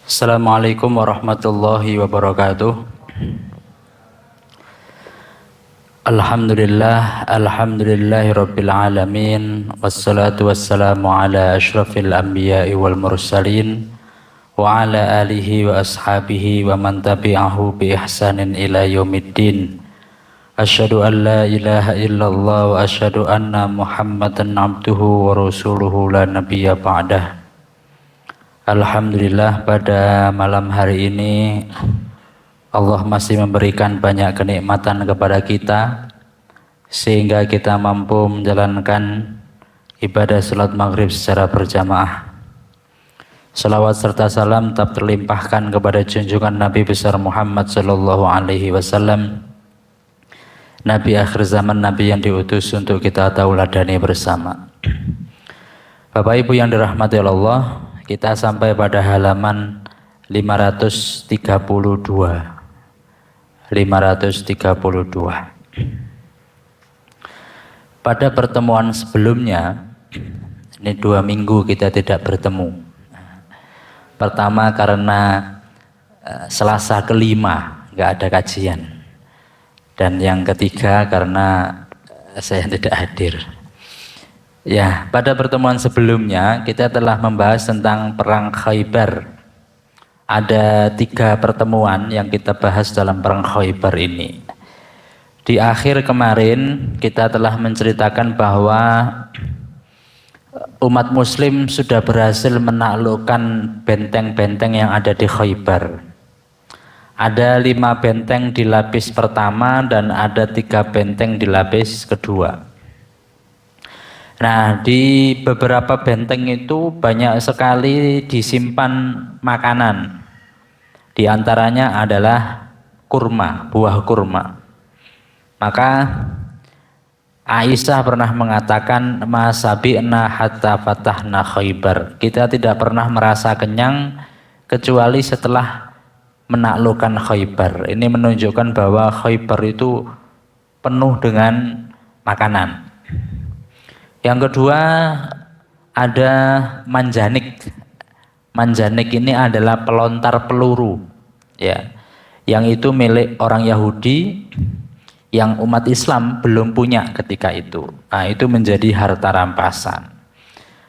Assalamualaikum warahmatullahi wabarakatuh. Alhamdulillahi rabbil alamin. Wassalatu wassalamu ala ashrafil anbiya'i wal mursalin wa ala alihi wa ashabihi wa man tabi'ahu bi ihsanin ila yaumiddin. Asyhadu an la ilaha illallah wa asyhadu anna Muhammadan abduhu wa rasuluhu la nabiyya ba'dah. Alhamdulillah, pada malam hari ini Allah masih memberikan banyak kenikmatan kepada kita sehingga kita mampu menjalankan ibadah salat maghrib secara berjamaah. Salawat serta salam tetap terlimpahkan kepada junjungan Nabi besar Muhammad sallallahu alaihi wasallam, Nabi akhir zaman, Nabi yang diutus untuk kita tauladani bersama. Bapak Ibu yang dirahmati Allah, kita sampai pada halaman 532. Pada pertemuan sebelumnya, ini 2 minggu kita tidak bertemu. Pertama karena Selasa kelima nggak ada kajian, dan yang ketiga karena saya tidak hadir. Ya, pada pertemuan sebelumnya kita telah membahas tentang perang Khaybar. Ada 3 pertemuan yang kita bahas dalam perang Khaybar ini. Di akhir kemarin kita telah menceritakan bahwa umat muslim sudah berhasil menaklukkan benteng-benteng yang ada di Khaybar. Ada 5 benteng di lapis pertama dan ada 3 benteng di lapis kedua. Nah, di beberapa benteng itu banyak sekali disimpan makanan. Di antaranya adalah kurma, buah kurma. Maka Aisyah pernah mengatakan, "Ma sabi'na hatta fatahna Khaybar." Kita tidak pernah merasa kenyang kecuali setelah menaklukkan Khaybar. Ini menunjukkan bahwa Khaybar itu penuh dengan makanan. Yang kedua ada manjanik. Manjanik ini adalah pelontar peluru, ya, yang itu milik orang Yahudi yang umat Islam belum punya ketika itu. Nah, itu menjadi harta rampasan.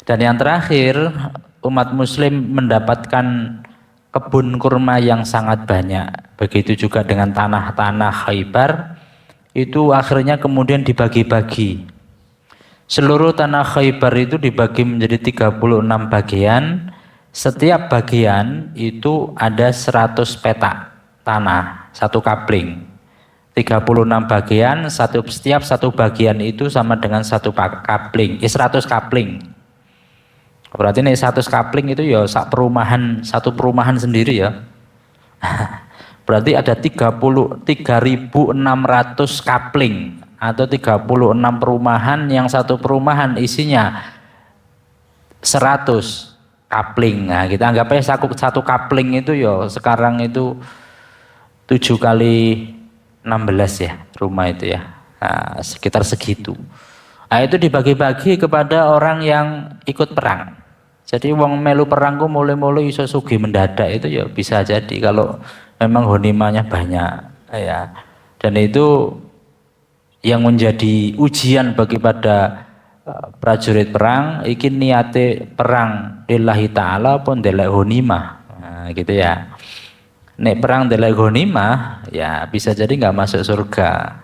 Dan yang terakhir, umat Muslim mendapatkan kebun kurma yang sangat banyak. Begitu juga dengan tanah-tanah Khaybar, itu akhirnya kemudian dibagi-bagi. Seluruh tanah Khaybar itu dibagi menjadi 36 bagian. Setiap bagian itu ada 100 petak tanah, 1 kapling. 36 bagian, setiap satu bagian itu sama dengan 1 kapling, 100 kapling. Berarti ini 100 kapling itu ya satu perumahan sendiri ya. Berarti ada 3.600 kapling. Atau 36 perumahan yang satu perumahan isinya 100 kapling. Nah, kita anggap aja satu kapling itu ya sekarang itu 7 kali 16 ya rumah itu ya. Nah, sekitar segitu. Nah, itu dibagi-bagi kepada orang yang ikut perang. Jadi wong melu perangku mulai-mulai iso sugih mendadak itu ya bisa jadi kalau memang ghanimahnya banyak ya. Dan itu yang menjadi ujian bagi pada prajurit perang, iki niate perang lillahi ta'ala pun delek ghanimah. Nah, gitu ya. Nek perang delek ghanimah ya bisa jadi nggak masuk surga.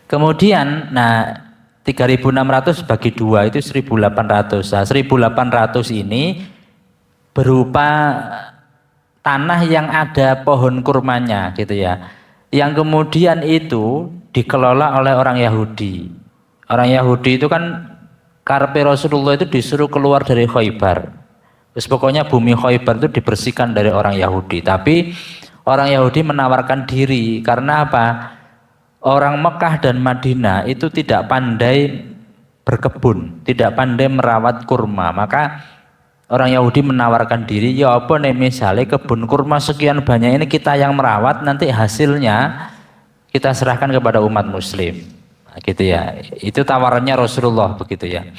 Kemudian nah 3.600 bagi 2 itu 1.800. Nah, 1.800 ini berupa tanah yang ada pohon kurmanya gitu ya. Yang kemudian itu dikelola oleh orang Yahudi. Orang Yahudi itu kan karepe Rasulullah itu disuruh keluar dari Khaybar. Terus pokoknya bumi Khaybar itu dibersihkan dari orang Yahudi. Tapi orang Yahudi menawarkan diri karena apa? Orang Mekah dan Madinah itu tidak pandai berkebun, tidak pandai merawat kurma. Maka orang Yahudi menawarkan diri, ya apa nih misalnya kebun kurma sekian banyak ini kita yang merawat, nanti hasilnya kita serahkan kepada umat muslim. Nah, gitu ya. Itu tawarannya Rasulullah begitu ya.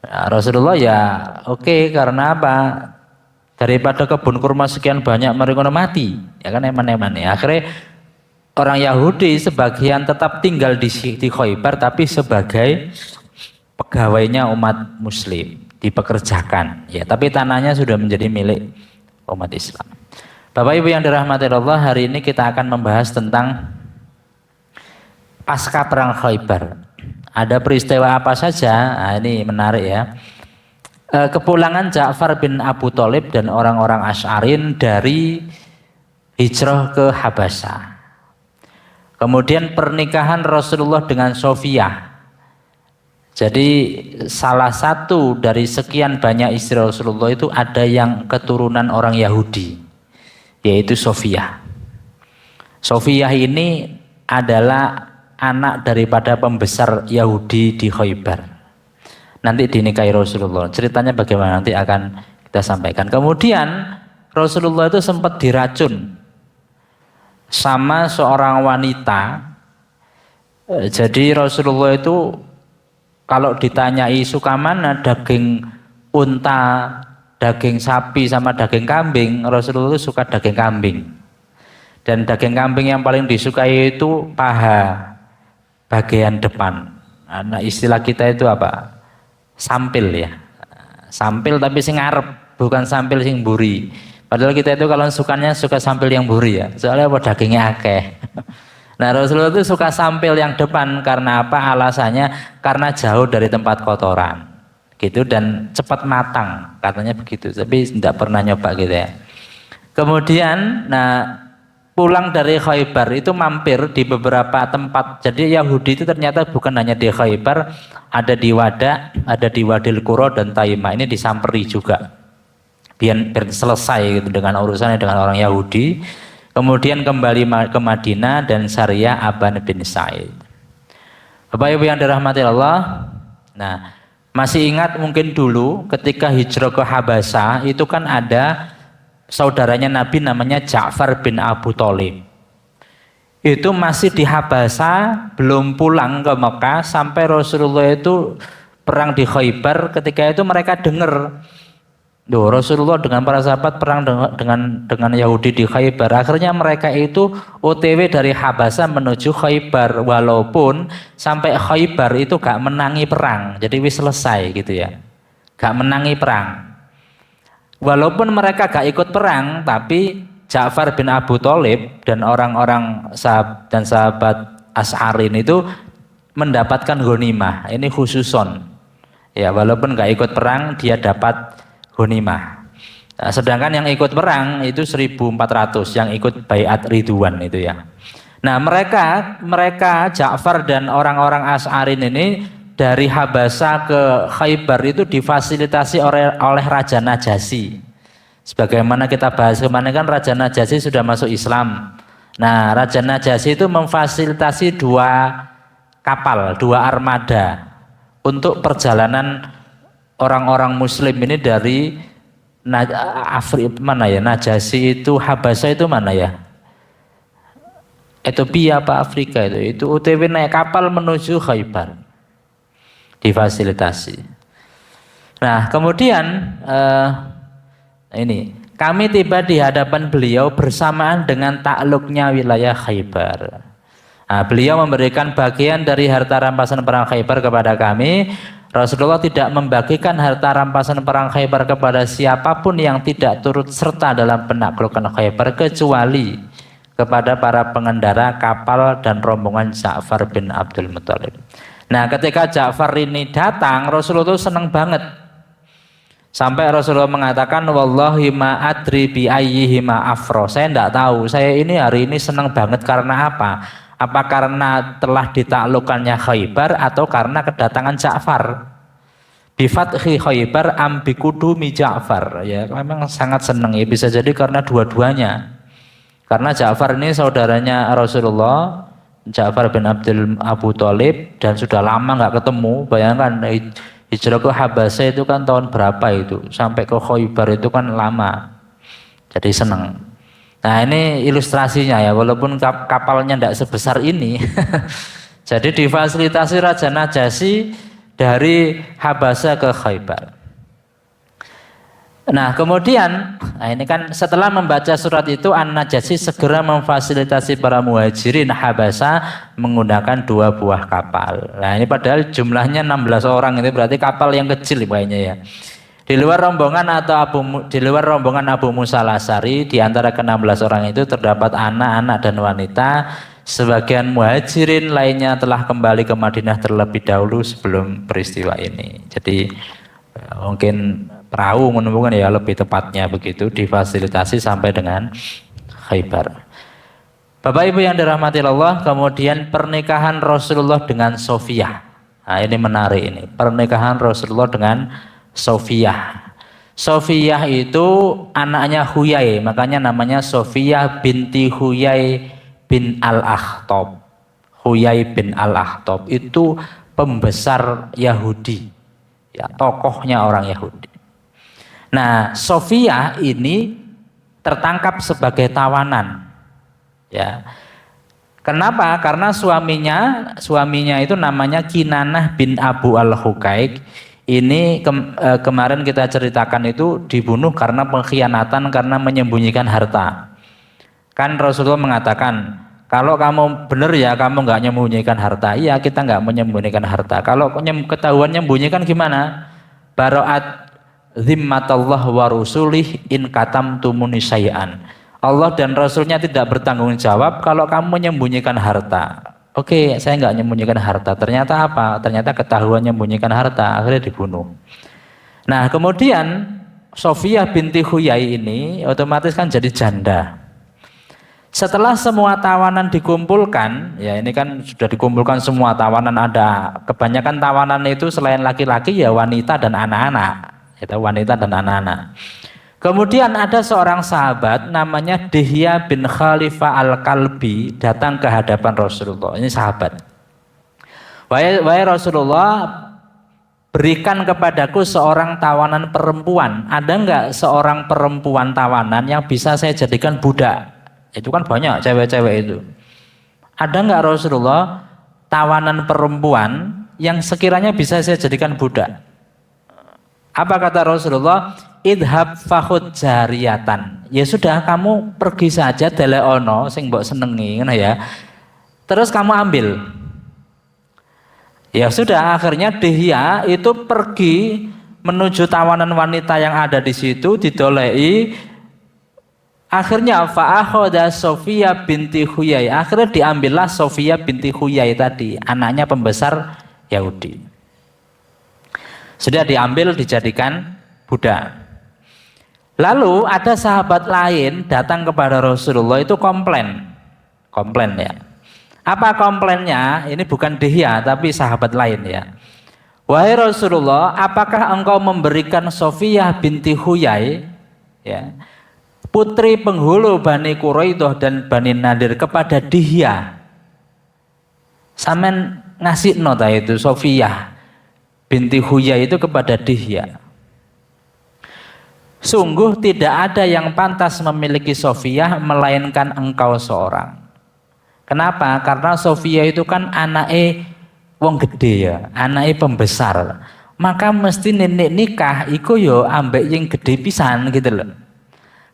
Nah, Rasulullah ya oke, karena apa? Daripada kebun kurma sekian banyak mereka mati, ya kan eman-eman ya. Akhirnya orang Yahudi sebagian tetap tinggal di Khaybar tapi sebagai pegawainya umat Muslim, dipekerjakan ya, tapi tanahnya sudah menjadi milik umat Islam. Bapak Ibu yang dirahmati Allah, hari ini kita akan membahas tentang pasca perang Khaybar. Ada peristiwa apa saja? Nah, ini menarik ya. Kepulangan Ja'far bin Abu Thalib dan orang-orang Asy'arin dari hijrah ke Habasyah. Kemudian pernikahan Rasulullah dengan Sofiyah. Jadi salah satu dari sekian banyak istri Rasulullah itu ada yang keturunan orang Yahudi, yaitu Sofiyah. Sofiyah ini adalah anak daripada pembesar Yahudi di Khaybar. Nanti dinikahi Rasulullah. Ceritanya bagaimana nanti akan kita sampaikan. Kemudian Rasulullah itu sempat diracun sama seorang wanita. Jadi Rasulullah itu kalau ditanyai suka mana daging unta, daging sapi sama daging kambing, Rasulullah itu suka daging kambing. Dan daging kambing yang paling disukai itu paha, bagian depan. Nah, istilah kita itu apa? Sampil ya. Sampil tapi sing ngarep, bukan sampil sing mburi. Padahal kita itu kalau sukanya suka sampil yang mburi ya. Soalnya apa, dagingnya akeh. Nah, Rasulullah itu suka sampil yang depan karena apa? Alasannya karena jauh dari tempat kotoran. Gitu, dan cepat matang, katanya begitu. Tapi tidak pernah nyoba gitu ya. Kemudian pulang dari Khaybar itu mampir di beberapa tempat. Jadi Yahudi itu ternyata bukan hanya di Khaybar, ada di Wada, ada di Wadil Qura dan Taimah. Ini disamperi juga. Biar selesai gitu dengan urusannya dengan orang Yahudi. Kemudian kembali ke Madinah dan Syariah Aban bin Sa'id. Bapak Ibu yang dirahmati Allah. Nah, masih ingat mungkin dulu ketika hijrah ke Habasyah itu kan ada saudaranya Nabi namanya Ja'far bin Abu Thalib. Itu masih di Habasyah, belum pulang ke Mekah sampai Rasulullah itu perang di Khaybar. Ketika itu mereka dengar, Rasulullah dengan para sahabat perang dengan Yahudi di Khaybar. Akhirnya mereka itu OTW dari Habasyah menuju Khaybar, walaupun sampai Khaybar itu gak menangi perang. Jadi wis selesai gitu ya. Gak menangi perang. Walaupun mereka gak ikut perang, tapi Ja'far bin Abu Thalib dan orang-orang sahabat Asy'arin itu mendapatkan ghanimah. Ini khususon. Ya, walaupun gak ikut perang, dia dapat ghanimah. Nah, sedangkan yang ikut perang itu 1.400 yang ikut Bai'at Ridwan itu ya. Nah, mereka Ja'far dan orang-orang Asy'arin ini dari Habasyah ke Khaybar itu difasilitasi oleh Raja Najasyi. Sebagaimana kita bahas kemarin kan Raja Najasyi sudah masuk Islam. Nah, Raja Najasyi itu memfasilitasi 2 kapal, 2 armada untuk perjalanan orang-orang Muslim ini dari Afrika mana ya? Najasyi itu Habasyah itu mana ya? Ethiopia apa Afrika itu? Itu OTW naik kapal menuju Khaybar. Difasilitasi. Nah, kemudian ini kami tiba di hadapan beliau bersamaan dengan takluknya wilayah Khaybar. Nah, beliau memberikan bagian dari harta rampasan perang Khaybar kepada kami. Rasulullah tidak membagikan harta rampasan perang Khaybar kepada siapapun yang tidak turut serta dalam penaklukan Khaybar kecuali kepada para pengendara kapal dan rombongan Ja'far bin Abdul Muthalib. Nah, ketika Ja'far ini datang, Rasulullah itu senang banget. Sampai Rasulullah mengatakan, wallahi ma adri bi ayyihi ma afro. Saya tidak tahu, saya ini hari ini senang banget karena apa? Apa karena telah ditaklukkannya Khaybar atau karena kedatangan Ja'far? Bi fathi Khaybar am bi qudumi Ja'far. Ya, memang sangat senang ya, bisa jadi karena dua-duanya. Karena Ja'far ini saudaranya Rasulullah, Ja'far bin Abu Thalib, dan sudah lama nggak ketemu. Bayangkan hijrah ke Habasyah itu kan tahun berapa itu, sampai ke Khaybar itu kan lama. Jadi senang. Nah, ini ilustrasinya ya, walaupun kapalnya tidak sebesar ini. Jadi difasilitasi Raja Najasyi dari Habasyah ke Khaybar. Nah, kemudian Nah, ini kan setelah membaca surat itu An-Najasyi segera memfasilitasi para muhajirin Habasa menggunakan 2 buah kapal. Nah, ini padahal jumlahnya 16 orang, itu berarti kapal yang kecil kayaknya ya. Di luar rombongan Abu Musa al-Asy'ari, di antara ke-16 orang itu terdapat anak-anak dan wanita. Sebagian muhajirin lainnya telah kembali ke Madinah terlebih dahulu sebelum peristiwa ini. Jadi mungkin perahu menemukan ya lebih tepatnya begitu, difasilitasi sampai dengan Khaybar. Bapak Ibu yang dirahmati Allah, kemudian pernikahan Rasulullah dengan Sofiyah. Nah, ini menarik ini, pernikahan Rasulullah dengan Sofiyah. Sofiyah itu anaknya Huyai, makanya namanya Sofiyah binti Huyai bin Al-Akhtab. Huyai bin Al-Akhtab itu pembesar Yahudi, ya, tokohnya orang Yahudi. Nah, Sofiyah ini tertangkap sebagai tawanan, ya. Kenapa? Karena suaminya itu namanya Kinanah bin Abu Al-Huqaiq. Ini kemarin kita ceritakan itu dibunuh karena pengkhianatan, karena menyembunyikan harta. Kan Rasulullah mengatakan, kalau kamu benar ya kamu nggak menyembunyikan harta. Iya, kita nggak menyembunyikan harta. Kalau ketahuan menyembunyikan gimana? Bara'at zimmatallah wa rusulih in katamtumuni syai'an. Allah dan Rasulnya tidak bertanggung jawab kalau kamu menyembunyikan harta. Oke, saya nggak menyembunyikan harta. Ternyata apa? Ternyata ketahuan menyembunyikan harta, akhirnya dibunuh. Nah, kemudian Sofiyah binti Huyai ini otomatis kan jadi janda. Setelah semua tawanan dikumpulkan, ya ini kan sudah dikumpulkan semua tawanan, ada kebanyakan tawanan itu selain laki-laki ya wanita dan anak-anak. Itu wanita dan anak-anak. Kemudian ada seorang sahabat namanya Dihya bin Khalifah Al-Kalbi datang ke hadapan Rasulullah. Ini sahabat. Wahai Rasulullah, berikan kepadaku seorang tawanan perempuan. Ada enggak seorang perempuan tawanan yang bisa saya jadikan budak? Itu kan banyak cewek-cewek itu. Ada enggak Rasulullah tawanan perempuan yang sekiranya bisa saya jadikan budak? Apa kata Rasulullah? Idhab fakhud jariyatan. Ya sudah, kamu pergi saja deleono sing mbok senengi ngono ya. Terus kamu ambil. Ya sudah, akhirnya Dihya itu pergi menuju tawanan wanita yang ada di situ, didolei. Akhirnya fa'akhoda Sofiyah binti Huyai. Akhirnya diambillah Sofiyah binti Huyai tadi, anaknya pembesar Yahudi. Sudah diambil, dijadikan budak. Lalu ada sahabat lain datang kepada Rasulullah itu komplain ya. Apa komplainnya? Ini bukan Dihya tapi sahabat lain ya. Wahai Rasulullah, apakah engkau memberikan Sofiyah binti Huyai, ya, putri penghulu Bani Quraidah dan Bani Nadir kepada Dihya? Samen ngasih nota itu Sofiyah binti Huyai itu kepada Dihya. Sungguh tidak ada yang pantas memiliki Sofiyah melainkan engkau seorang. Kenapa? Karena Sofiyah itu kan anaknya wong gede ya, anaknya pembesar. Maka mesti nenek nikah iku yo ambek yang gede pisan gitu loh.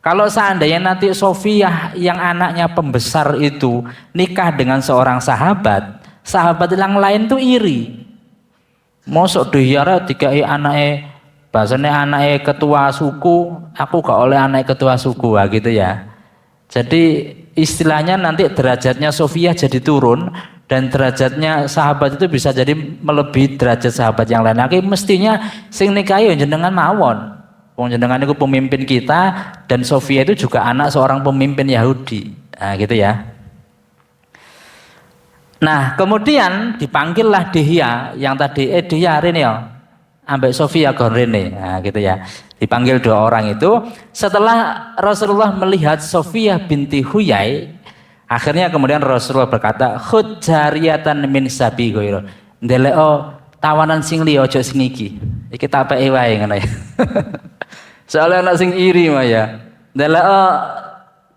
Kalau seandainya nanti Sofiyah yang anaknya pembesar itu nikah dengan seorang sahabat yang lain tuh iri. Mosok Dihya dikai anaknya, bahasanya anaknya ketua suku, aku gak oleh anak ketua suku gitu ya. Jadi istilahnya nanti derajatnya Sofiyah jadi turun dan derajatnya sahabat itu bisa jadi melebihi derajat sahabat yang lain. Lagi mestinya sing nikahi jenengan mawon. Wong jenengan itu pemimpin kita dan Sofiyah itu juga anak seorang pemimpin Yahudi. Nah, gitu ya. Nah, kemudian dipanggillah Dihya yang tadi Dihya rene ya. Ambek Sofiyah Gonrene, nah gitu ya. Dipanggil 2 orang itu. Setelah Rasulullah melihat Sofiyah binti Huyai, akhirnya kemudian Rasulullah berkata, khud jariyatan min sabi ghaira. Ndelok tawanan sing liya aja sing iki. Iki tak peke wae ngono ya. Soalnya anak sing iri mah ya. Ndelok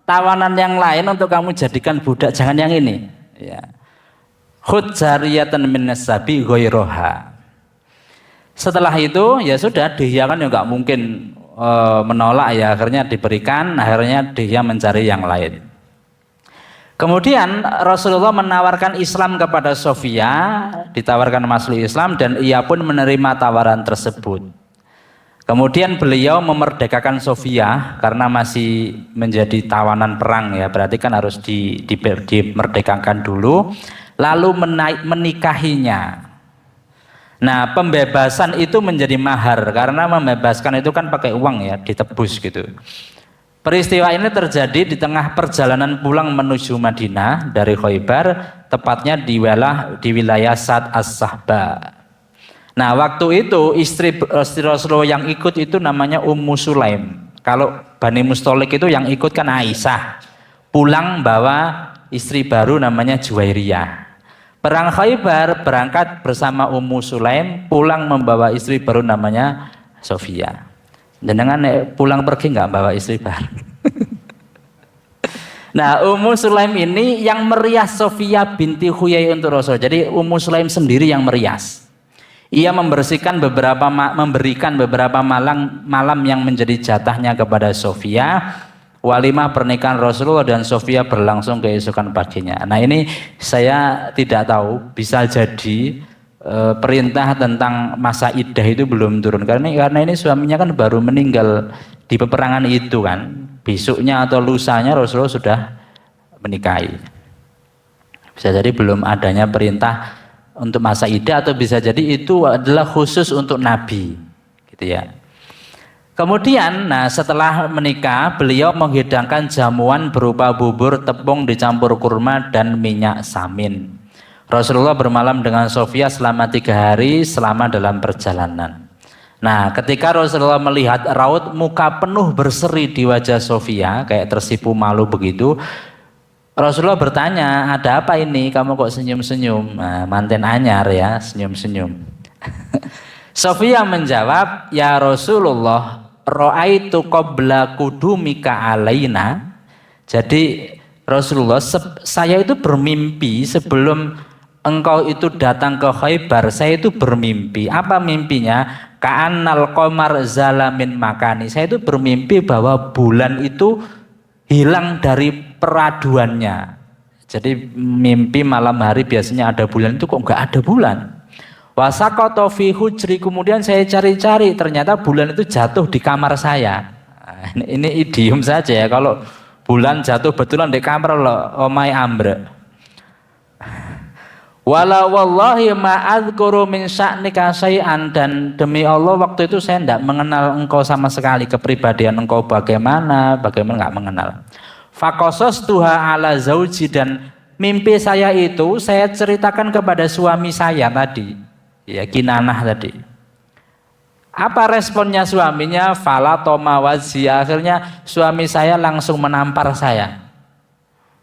tawanan yang lain untuk kamu jadikan budak, jangan yang ini. Ya. Khud jariyatan min sabi ghairaha. Setelah itu ya sudah, Dihya kan ya nggak mungkin menolak ya, akhirnya diberikan, akhirnya dia mencari yang lain. Kemudian Rasulullah menawarkan Islam kepada Sofia, ditawarkan masuk Islam dan ia pun menerima tawaran tersebut. Kemudian beliau memerdekakan Sofia karena masih menjadi tawanan perang ya, berarti kan harus dimerdekakan dulu, lalu menikahinya. Nah, pembebasan itu menjadi mahar karena membebaskan itu kan pakai uang ya, ditebus gitu. Peristiwa ini terjadi di tengah perjalanan pulang menuju Madinah dari Khaybar, tepatnya di wilayah Sa'd as-Sahba. Nah, waktu itu istri Rasulullah yang ikut itu namanya Ummu Sulaim. Kalau Bani Mustalik itu yang ikut kan Aisyah. Pulang bawa istri baru namanya Juwairiyah. Perang Khaybar berangkat bersama Ummu Sulaim, pulang membawa istri baru namanya Sofia. Jenengan pulang pergi nggak bawa istri baru? Nah, Ummu Sulaim ini yang merias Sofia binti Huyai untuk Rasul. Jadi Ummu Sulaim sendiri yang merias. Ia memberikan beberapa malam yang menjadi jatahnya kepada Sofia. Walimah pernikahan Rasulullah dan Sofia berlangsung keesokan paginya. Nah, ini saya tidak tahu, bisa jadi perintah tentang masa iddah itu belum turun karena ini suaminya kan baru meninggal di peperangan itu kan. Besoknya atau lusanya Rasulullah sudah menikahi. Bisa jadi belum adanya perintah untuk masa iddah, atau bisa jadi itu adalah khusus untuk Nabi, gitu ya. Kemudian, nah setelah menikah, beliau menghidangkan jamuan berupa bubur tepung dicampur kurma dan minyak samin. Rasulullah bermalam dengan Sofia selama 3 hari selama dalam perjalanan. Nah, ketika Rasulullah melihat raut muka penuh berseri di wajah Sofia, kayak tersipu malu begitu, Rasulullah bertanya, ada apa ini? Kamu kok senyum-senyum? Nah, manten anyar ya, senyum-senyum. Sofia menjawab, ya Rasulullah, ra'aitu qabla qudumika alaina. Jadi Rasulullah, saya itu bermimpi sebelum engkau itu datang ke Khaybar, saya itu bermimpi. Apa mimpinya? Ka'annal qamar zalamin makani. Saya itu bermimpi bahwa bulan itu hilang dari peraduannya. Jadi mimpi malam hari biasanya ada bulan, itu kok nggak ada bulan. Wasaqata fi hujri, kemudian saya cari-cari, ternyata bulan itu jatuh di kamar saya. Nah, ini idiom saja ya, kalau bulan jatuh betulan di kamar loh, omai ambre. Wala wallahi ma'adzkuru min sya'nika syai'an, dan demi Allah waktu itu saya tidak mengenal engkau sama sekali, kepribadian engkau bagaimana nggak mengenal. Faqasastuha ala zauji, dan mimpi saya itu saya ceritakan kepada suami saya tadi, ya Kinanah tadi. Apa responnya suaminya? Fala toma wazi, akhirnya suami saya langsung menampar saya.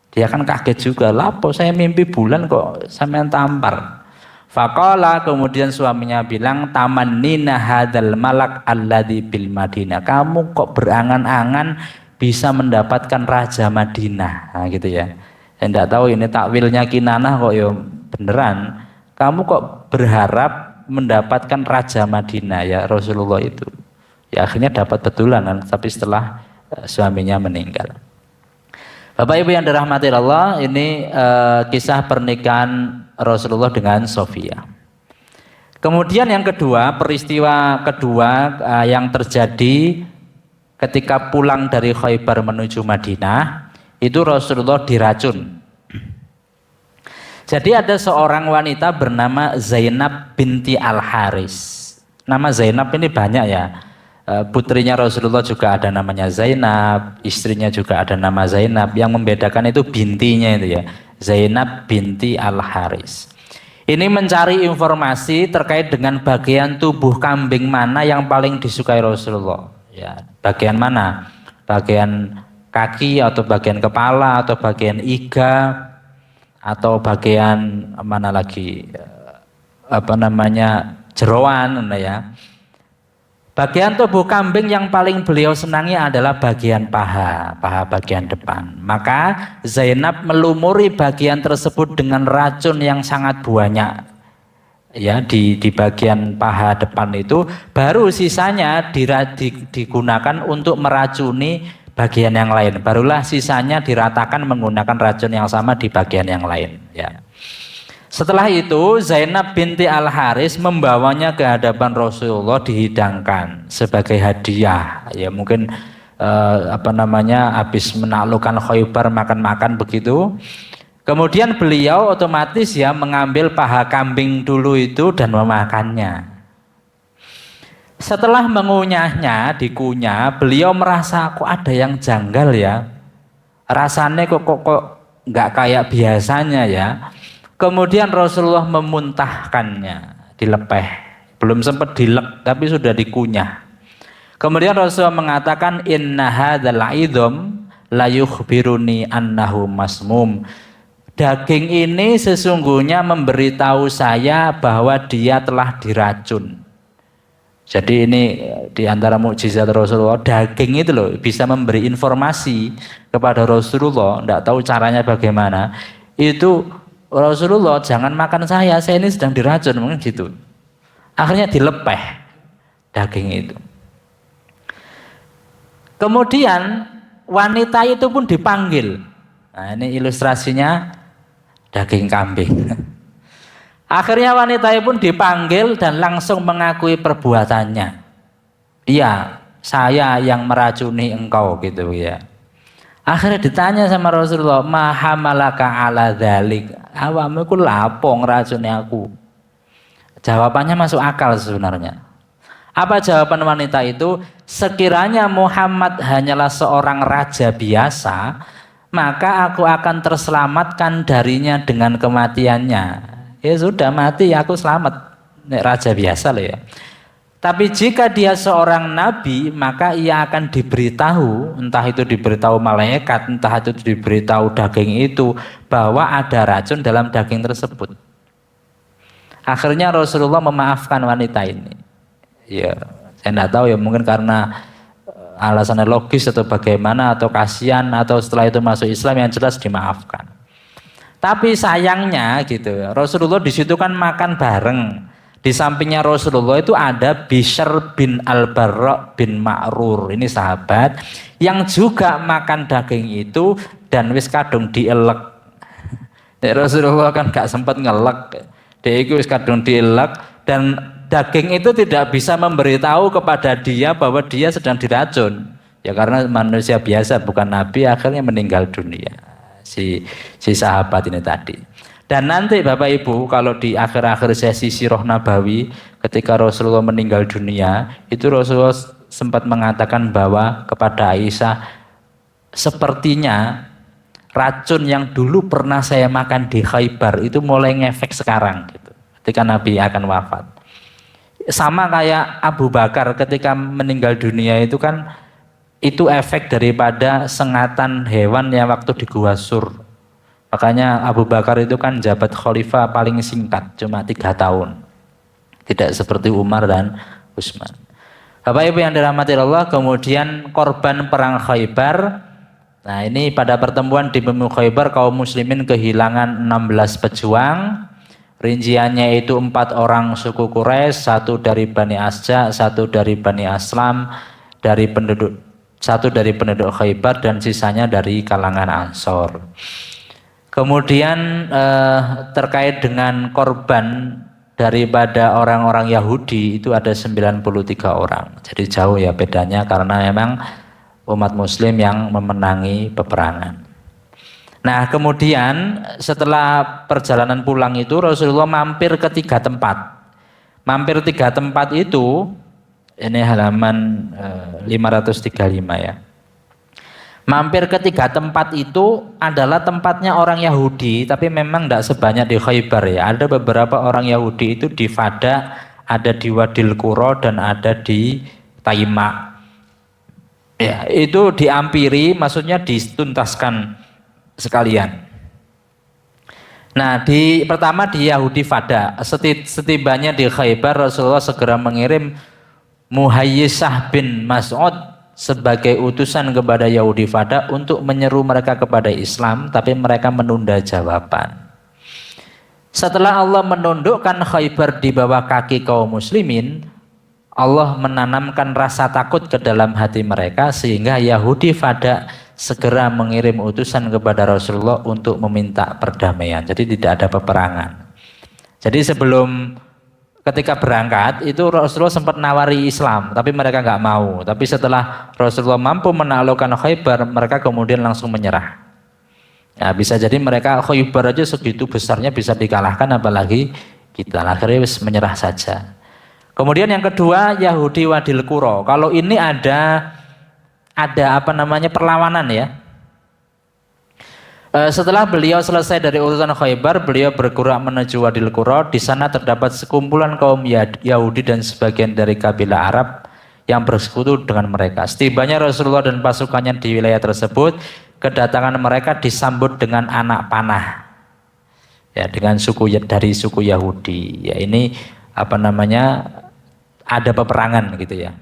Dia kan kaget juga, lapo saya mimpi bulan kok sampean tampar. Faqala, kemudian suaminya bilang, tamannina hadzal malak alladzi bil Madinah. Kamu kok berangan-angan bisa mendapatkan raja Madinah. Nah, gitu ya. Saya tidak tahu ini takwilnya Kinanah kok ya beneran. Kamu kok berharap mendapatkan raja Madinah ya Rasulullah itu. Ya akhirnya dapat betulan kan, tapi setelah suaminya meninggal. Bapak Ibu yang dirahmati Allah, ini kisah pernikahan Rasulullah dengan Sofia. Kemudian yang kedua, peristiwa kedua yang terjadi ketika pulang dari Khaybar menuju Madinah, itu Rasulullah diracun. Jadi ada seorang wanita bernama Zainab binti Al-Haris. Nama Zainab ini banyak ya. Putrinya Rasulullah juga ada namanya Zainab, istrinya juga ada nama Zainab. Yang membedakan itu bintinya itu ya, Zainab binti Al-Haris. Ini mencari informasi terkait dengan bagian tubuh kambing mana yang paling disukai Rasulullah. Ya, bagian mana? Bagian kaki atau bagian kepala atau bagian iga atau bagian mana lagi? Jeroan ya. Bagian tubuh kambing yang paling beliau senangi adalah bagian paha bagian depan. Maka Zainab melumuri bagian tersebut dengan racun yang sangat banyak. ya di bagian paha depan itu, baru sisanya digunakan untuk meracuni bagian yang lain, barulah sisanya diratakan menggunakan racun yang sama di bagian yang lain ya. Setelah itu Zainab binti Al-Haris membawanya ke hadapan Rasulullah dihidangkan sebagai hadiah ya, mungkin habis menaklukkan Khaybar makan-makan begitu. Kemudian beliau otomatis ya mengambil paha kambing dulu itu dan memakannya. Setelah mengunyahnya, dikunyah, beliau merasa kok ada yang janggal ya. Rasanya kok nggak kayak biasanya ya. Kemudian Rasulullah memuntahkannya, dilepeh. Belum sempat dilek tapi sudah dikunyah. Kemudian Rasulullah mengatakan inna hadzal idham la yukhbiruni annahu masmum. Daging ini sesungguhnya memberitahu saya bahwa dia telah diracun. Jadi ini diantara mukjizat Rasulullah, daging itu loh bisa memberi informasi kepada Rasulullah, tidak tahu caranya bagaimana. Itu Rasulullah, jangan makan saya ini sedang diracun, mungkin gitu. Akhirnya dilepeh daging itu. Kemudian wanita itu pun dipanggil. Nah ini ilustrasinya daging kambing. Akhirnya wanita itu pun dipanggil dan langsung mengakui perbuatannya. Iya, saya yang meracuni engkau gitu ya. Akhirnya ditanya sama Rasulullah, ma hamalaka ala dzalik? Awakmu iku lapo ngracuni aku? Jawabannya masuk akal sebenarnya. Apa jawaban wanita itu? Sekiranya Muhammad hanyalah seorang raja biasa, maka aku akan terselamatkan darinya dengan kematiannya. Ya sudah, mati aku selamat. Nek raja biasa loh ya. Tapi jika dia seorang nabi, maka ia akan diberitahu, entah itu diberitahu malaikat, entah itu diberitahu daging itu, bahwa ada racun dalam daging tersebut. Akhirnya Rasulullah memaafkan wanita ini. Ya, saya tidak tahu ya, mungkin karena alasannya logis atau bagaimana, atau kasihan, atau setelah itu masuk Islam, yang jelas dimaafkan. Tapi sayangnya gitu, Rasulullah di situ kan makan bareng. Di sampingnya Rasulullah itu ada Bishr bin Al-Barra bin Ma'rur. Ini sahabat yang juga makan daging itu dan wis kadung dielek. Rasulullah kan gak sempat ngelek. Dia itu wis kadung dielek dan daging itu tidak bisa memberitahu kepada dia bahwa dia sedang diracun. Ya karena manusia biasa bukan nabi, akhirnya meninggal dunia si sahabat ini tadi. Dan nanti Bapak Ibu kalau di akhir-akhir sesi Sirah Nabawi ketika Rasulullah meninggal dunia, itu Rasulullah sempat mengatakan bahwa kepada Aisyah, sepertinya racun yang dulu pernah saya makan di Khaybar itu mulai ngefek sekarang gitu, ketika Nabi akan wafat. Sama kayak Abu Bakar ketika meninggal dunia itu kan, itu efek daripada sengatan hewan yang waktu di Gua Sur. Makanya Abu Bakar itu kan jabat khalifah paling singkat, cuma 3 tahun. Tidak seperti Umar dan Utsman. Bapak Ibu yang dirahmati Allah, kemudian korban perang Khaybar. Nah ini pada pertemuan di Bumi Khaybar kaum muslimin kehilangan 16 pejuang. Rinciannya itu 4 orang suku Quraisy, 1 dari Bani Asja, 1 dari Bani Aslam, 1 dari penduduk Khaybar, dan sisanya dari kalangan Ansor. Kemudian terkait dengan korban daripada orang-orang Yahudi itu ada 93 orang. Jadi jauh ya bedanya karena memang umat muslim yang memenangi peperangan. Nah kemudian setelah perjalanan pulang itu Rasulullah mampir ke 3 tempat. Mampir 3 tempat itu, ini halaman 535 ya. Mampir ke 3 tempat itu adalah tempatnya orang Yahudi, tapi memang tidak sebanyak di Khaybar ya. Ada beberapa orang Yahudi itu di Fada, ada di Wadil Qura, dan ada di Taima. Ya, itu diampiri, maksudnya dituntaskan sekalian. Nah, pertama di Yahudi Fada, setibanya di Khaybar, Rasulullah segera mengirim Muhayyisah bin Mas'ud sebagai utusan kepada Yahudi Fada untuk menyeru mereka kepada Islam, tapi mereka menunda jawaban. Setelah Allah menundukkan Khaybar di bawah kaki kaum muslimin, Allah menanamkan rasa takut ke dalam hati mereka sehingga Yahudi pada segera mengirim utusan kepada Rasulullah untuk meminta perdamaian. Jadi tidak ada peperangan. Jadi sebelum ketika berangkat itu Rasulullah sempat nawari Islam, tapi mereka nggak mau. Tapi setelah Rasulullah mampu menaklukkan Khaybar, mereka kemudian langsung menyerah. Ya, bisa jadi mereka Khaybar aja segitu besarnya bisa dikalahkan, apalagi kita. Akhirnya menyerah saja. Kemudian yang kedua Yahudi Wadil Qura. Kalau ini ada perlawanan ya. Setelah beliau selesai dari urusan Khaybar, beliau bergerak menuju Wadil Qura. Di sana terdapat sekumpulan kaum Yahudi dan sebagian dari kabilah Arab yang bersekutu dengan mereka. Setibanya Rasulullah dan pasukannya di wilayah tersebut, kedatangan mereka disambut dengan anak panah. Ya, dengan dari suku Yahudi. Ya, ini ada peperangan gitu ya.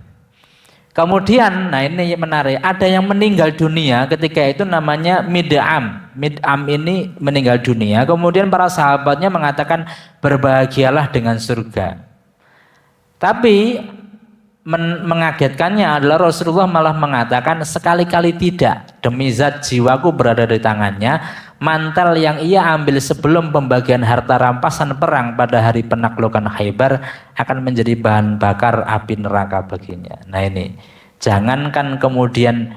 Kemudian, nah ini menarik, ada yang meninggal dunia ketika itu namanya Mid'am. Mid'am ini meninggal dunia, kemudian para sahabatnya mengatakan berbahagialah dengan surga. Tapi mengagetkannya adalah Rasulullah malah mengatakan sekali-kali tidak, demi zat jiwaku berada di tangannya, mantel yang ia ambil sebelum pembagian harta rampasan perang pada hari penaklukan Khaybar akan menjadi bahan bakar api neraka baginya. Nah ini, jangankan kemudian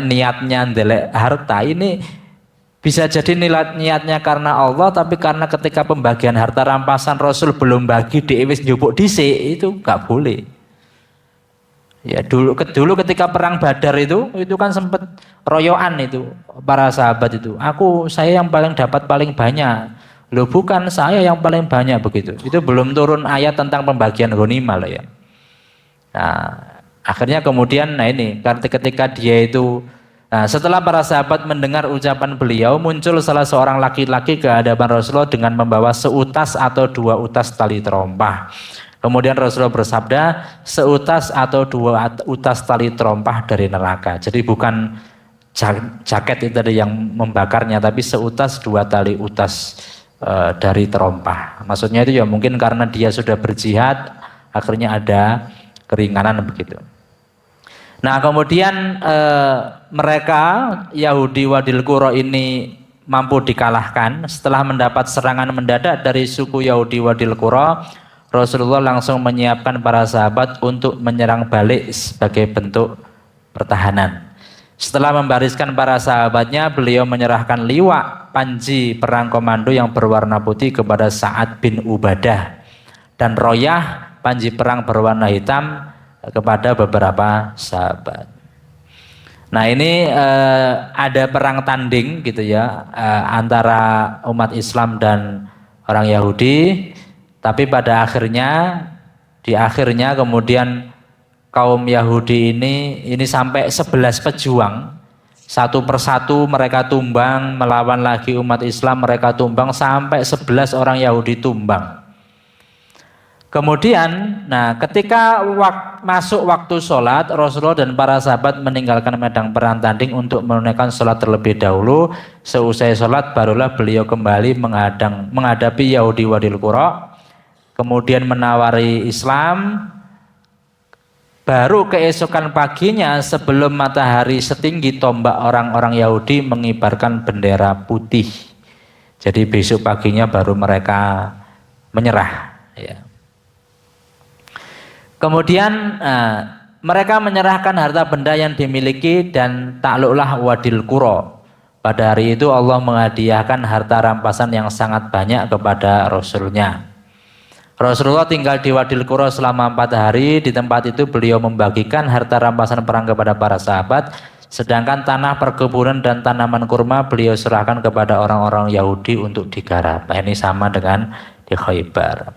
niatnya ndelek harta, ini bisa jadi niatnya karena Allah, tapi karena ketika pembagian harta rampasan Rasul belum bagi wis njupuk dhisik, itu nggak boleh. Ya dulu ketika perang Badar itu kan sempat royoan itu para sahabat itu. Saya yang paling dapat paling banyak. Loh bukan, saya yang paling banyak begitu. Itu belum turun ayat tentang pembagian ghanimah loh ya. Nah, akhirnya kemudian ketika dia itu setelah para sahabat mendengar ucapan beliau, muncul salah seorang laki-laki ke hadapan Rasulullah dengan membawa seutas atau 2 utas tali terompah. Kemudian Rasulullah bersabda, seutas atau 2 utas tali terompah dari neraka. Jadi bukan jaket itu tadi yang membakarnya, tapi seutas 2 tali utas dari terompah. Maksudnya itu ya mungkin karena dia sudah berjihad, akhirnya ada keringanan begitu. Nah kemudian mereka Yahudi Wadil Qura ini mampu dikalahkan. Setelah mendapat serangan mendadak dari suku Yahudi Wadil Qura, Rasulullah langsung menyiapkan para sahabat untuk menyerang balik sebagai bentuk pertahanan. Setelah membariskan para sahabatnya, beliau menyerahkan liwak panji perang komando yang berwarna putih kepada Sa'ad bin Ubadah dan royah panji perang berwarna hitam kepada beberapa sahabat. Nah ini ada perang tanding gitu ya antara umat Islam dan orang Yahudi, tapi pada di akhirnya kemudian kaum Yahudi ini sampai 11 pejuang, satu persatu mereka tumbang, melawan lagi umat Islam mereka tumbang, sampai 11 orang Yahudi tumbang. Kemudian, ketika masuk waktu sholat, Rasulullah dan para sahabat meninggalkan medan perang tanding untuk menunaikan sholat terlebih dahulu. Seusai sholat, barulah beliau kembali menghadapi Yahudi Wadil Qura, kemudian menawari Islam. Baru keesokan paginya, sebelum matahari setinggi tombak, orang-orang Yahudi mengibarkan bendera putih. Jadi besok paginya baru mereka menyerah. Ya. Kemudian mereka menyerahkan harta benda yang dimiliki dan takluklah Wadil Qura. Pada hari itu Allah menghadiahkan harta rampasan yang sangat banyak kepada Rasulnya. Rasulullah tinggal di Wadil Qura selama 4 hari. Di tempat itu beliau membagikan harta rampasan perang kepada para sahabat. Sedangkan tanah perkebunan dan tanaman kurma beliau serahkan kepada orang-orang Yahudi untuk digarap. Nah, ini sama dengan di Khaybar.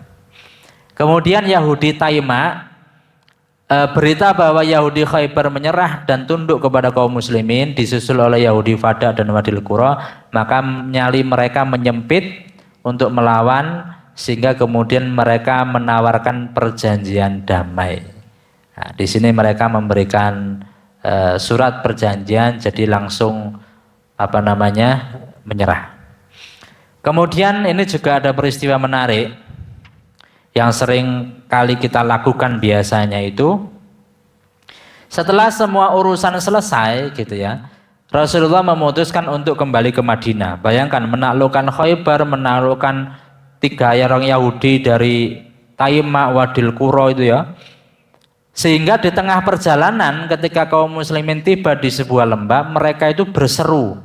Kemudian Yahudi Taima, berita bahwa Yahudi Khaybar menyerah dan tunduk kepada kaum muslimin disusul oleh Yahudi Fadak dan Wadil Qura, maka nyali mereka menyempit untuk melawan, sehingga kemudian mereka menawarkan perjanjian damai. Nah, di sini mereka memberikan surat perjanjian, jadi langsung menyerah. Kemudian ini juga ada peristiwa menarik yang sering kali kita lakukan biasanya itu setelah semua urusan selesai gitu ya, Rasulullah memutuskan untuk kembali ke Madinah. Bayangkan menaklukkan Khaybar, menaklukkan 3 orang Yahudi dari Taima, Wadil Qura itu ya. Sehingga di tengah perjalanan ketika kaum muslimin tiba di sebuah lembah, mereka itu berseru,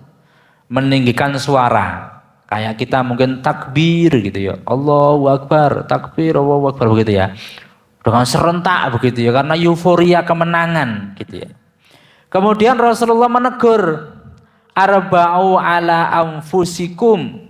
meninggikan suara. Kayak kita mungkin takbir gitu ya. Allahu Akbar, takbir, Allahu Akbar begitu ya. Dengan serentak begitu ya, karena euforia kemenangan gitu ya. Kemudian Rasulullah menegur, arba'u ala anfusikum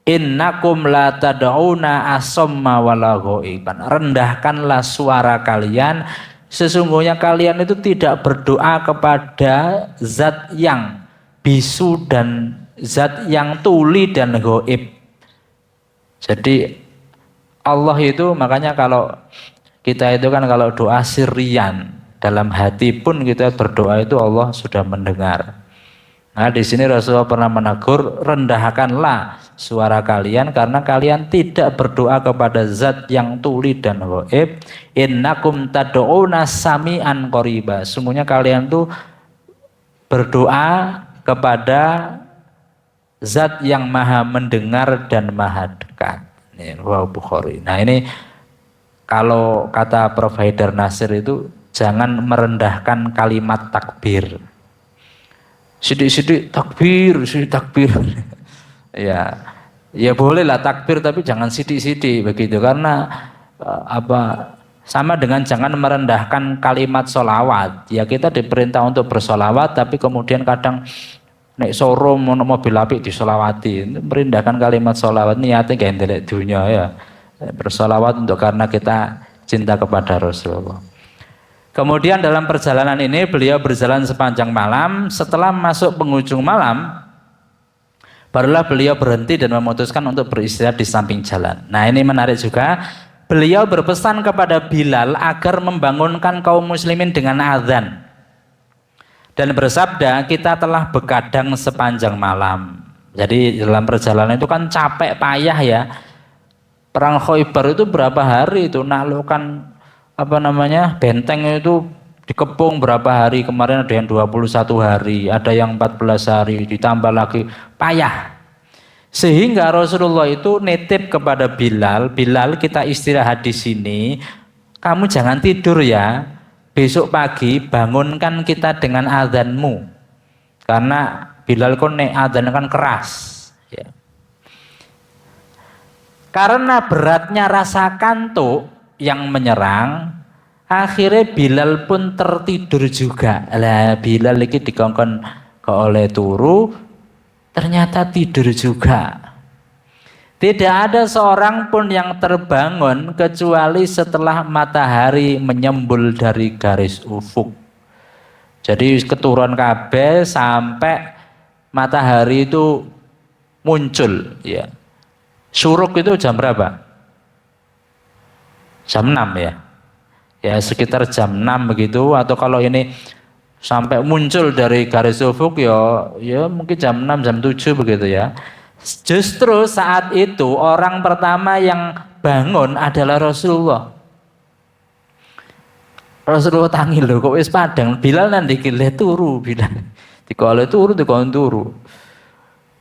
innakum la tad'una asamma wala ghaiban. Rendahkanlah suara kalian, sesungguhnya kalian itu tidak berdoa kepada zat yang bisu dan zat yang tuli dan gaib. Jadi Allah itu, makanya kalau kita itu kan kalau doa sirrian dalam hati pun kita berdoa itu Allah sudah mendengar. Nah di sini Rasulullah pernah menegur, rendahkanlah suara kalian karena kalian tidak berdoa kepada zat yang tuli dan gaib. Innakum tad'una sami'an qariba. Sungguhnya kalian tuh berdoa kepada zat yang maha mendengar dan maha dekat. Ini riwayat Bukhari. Nah ini kalau kata Prof. Haidar Nasir itu jangan merendahkan kalimat takbir. Sidik-sidik takbir, sidik takbir. Ya bolehlah takbir tapi jangan sidik-sidik begitu, karena sama dengan jangan merendahkan kalimat sholawat. Ya kita diperintah untuk bersolawat tapi kemudian kadang nek soro mobil apik disolawati, merendahkan kalimat sholawat, niatnya gak ndelek dunya ya. Bersolawat untuk karena kita cinta kepada Rasulullah. Kemudian dalam perjalanan ini beliau berjalan sepanjang malam. Setelah masuk penghujung malam, barulah beliau berhenti dan memutuskan untuk beristirahat di samping jalan. Nah ini menarik juga. Beliau berpesan kepada Bilal agar membangunkan kaum muslimin dengan azan. Dan bersabda, kita telah begadang sepanjang malam. Jadi dalam perjalanan itu kan capek payah ya. Perang Khaybar itu berapa hari itu naklukkan benteng itu dikepung berapa hari, kemarin ada yang 21 hari, ada yang 14 hari, ditambah lagi payah. Sehingga Rasulullah itu nitip kepada Bilal, Bilal kita istirahat di sini, kamu jangan tidur ya, besok pagi bangunkan kita dengan azanmu. Karena Bilal kan azan kan keras ya. Karena beratnya rasa kantuk yang menyerang, akhirnya Bilal pun tertidur juga. Lah Bilal ini dikongkon ke oleh turu, ternyata tidur juga. Tidak ada seorang pun yang terbangun kecuali setelah matahari menyembul dari garis ufuk. Jadi keturun kabeh sampai matahari itu muncul ya. Syuruk itu jam berapa? Jam 6 ya. Ya sekitar jam 6 begitu, atau kalau ini sampai muncul dari garis ufuk ya mungkin jam 6 jam 7 begitu ya. Justru saat itu orang pertama yang bangun adalah Rasulullah. Rasulullah tangi lho kok wis padang, Bilal nanti kile turu, Bilal dikole turu.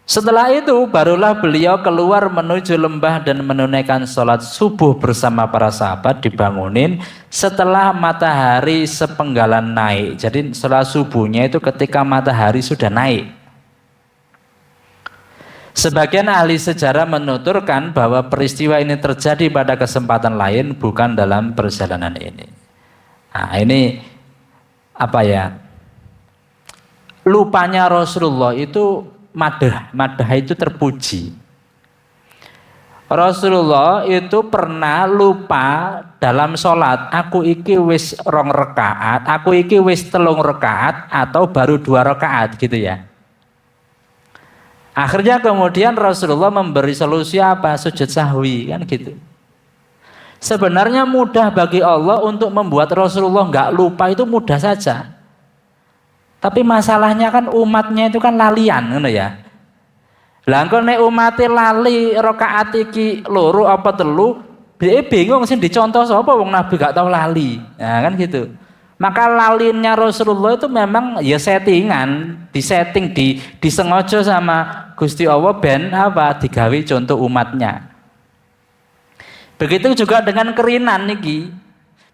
Setelah itu barulah beliau keluar menuju lembah dan menunaikan sholat subuh bersama para sahabat, dibangunin setelah matahari sepenggalan naik. Jadi sholat subuhnya itu ketika matahari sudah naik. Sebagian ahli sejarah menuturkan bahwa peristiwa ini terjadi pada kesempatan lain, bukan dalam perjalanan ini. Nah ini lupanya Rasulullah itu madah itu terpuji. Rasulullah itu pernah lupa dalam sholat, aku iki wis 2 rakaat, aku iki wis 3 rakaat atau baru 2 rakaat gitu ya. Akhirnya kemudian Rasulullah memberi solusi apa? Sujud sahwi kan gitu. Sebenarnya mudah bagi Allah untuk membuat Rasulullah nggak lupa, itu mudah saja. Tapi masalahnya kan umatnya itu kan lalian gitu ya. Lah engko nek umate lali rakaat iki loro apa telu, dia bingung sih dicontoh sapa wong Nabi gak tahu lali. Nah, kan gitu. Maka lalinya Rasulullah itu memang ya settingan, disetting, disengaja sama Gusti Allah ben apa digawe contoh umatnya. Begitu juga dengan kerinan niki.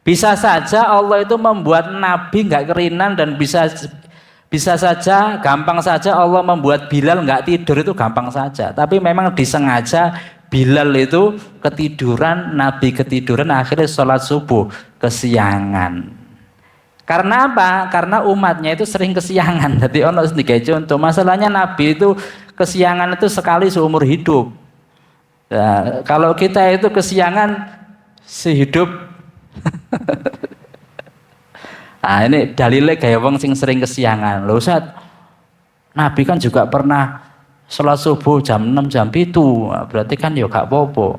Bisa saja Allah itu membuat Nabi nggak kerinan dan bisa saja, gampang saja Allah membuat Bilal nggak tidur itu gampang saja. Tapi memang disengaja Bilal itu ketiduran, Nabi ketiduran, akhirnya sholat subuh kesiangan. Karena apa? Karena umatnya itu sering kesiangan. Jadi ono sedikit contoh. Masalahnya Nabi itu kesiangan itu sekali seumur hidup. Nah, kalau kita itu kesiangan sehidup. Nah, ini dalilnya kayak wong sing sering kesiangan. Loh Ustaz, Nabi kan juga pernah sholat subuh jam 6 jam 7. Berarti kan ya gak apa-apa.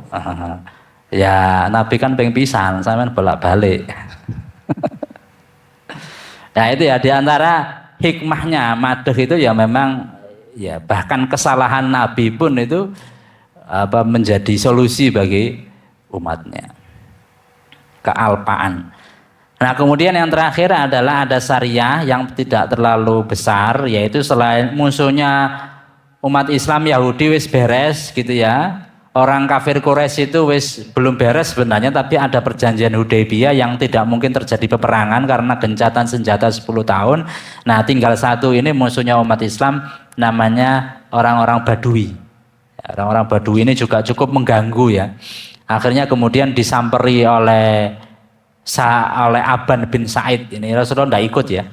Ya Nabi kan ping pisan, sampean bolak-balik. Nah itu ya diantara hikmahnya madhah itu ya memang ya bahkan kesalahan Nabi pun itu apa menjadi solusi bagi umatnya. Kealpaan. Nah kemudian yang terakhir adalah ada syariah yang tidak terlalu besar, yaitu selain musuhnya umat Islam Yahudi wis beres gitu ya. Orang kafir Quraisy itu wis belum beres sebenarnya, tapi ada perjanjian Hudaybiyah yang tidak mungkin terjadi peperangan karena gencatan senjata 10 tahun. Nah tinggal satu ini musuhnya umat Islam, namanya orang-orang Badui. Orang-orang Badui ini juga cukup mengganggu ya. Akhirnya kemudian disamperi oleh Aban bin Sa'id. Ini Rasulullah tidak ikut ya.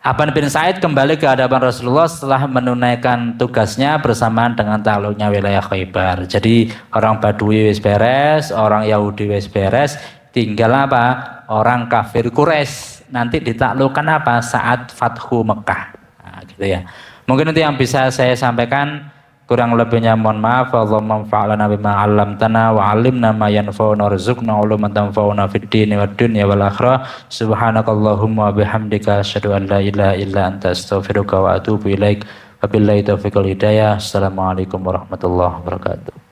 Aban bin Sa'id kembali ke hadapan Rasulullah setelah menunaikan tugasnya bersamaan dengan takluknya wilayah Khaybar. Jadi orang Badui wis beres, orang Yahudi wis beres, tinggal apa? Orang kafir Quraisy nanti ditaklukkan apa? Saat Fathu Mekah. Nah, gitu ya. Mungkin itu yang bisa saya sampaikan. Kurang lebihnya mohon maaf. Allahumma anfa'lana bima 'allamtana wa 'allimna ma yanfa'una warzuqna 'uluman tanfa'una fid dini wad dunya wal akhirah. Subhanakallahumma wa bihamdika asyhadu an la ilaha illa anta astaghfiruka wa atubu ilaik. Wabillahi taufiq wal hidayah. Assalamualaikum warahmatullahi wabarakatuh.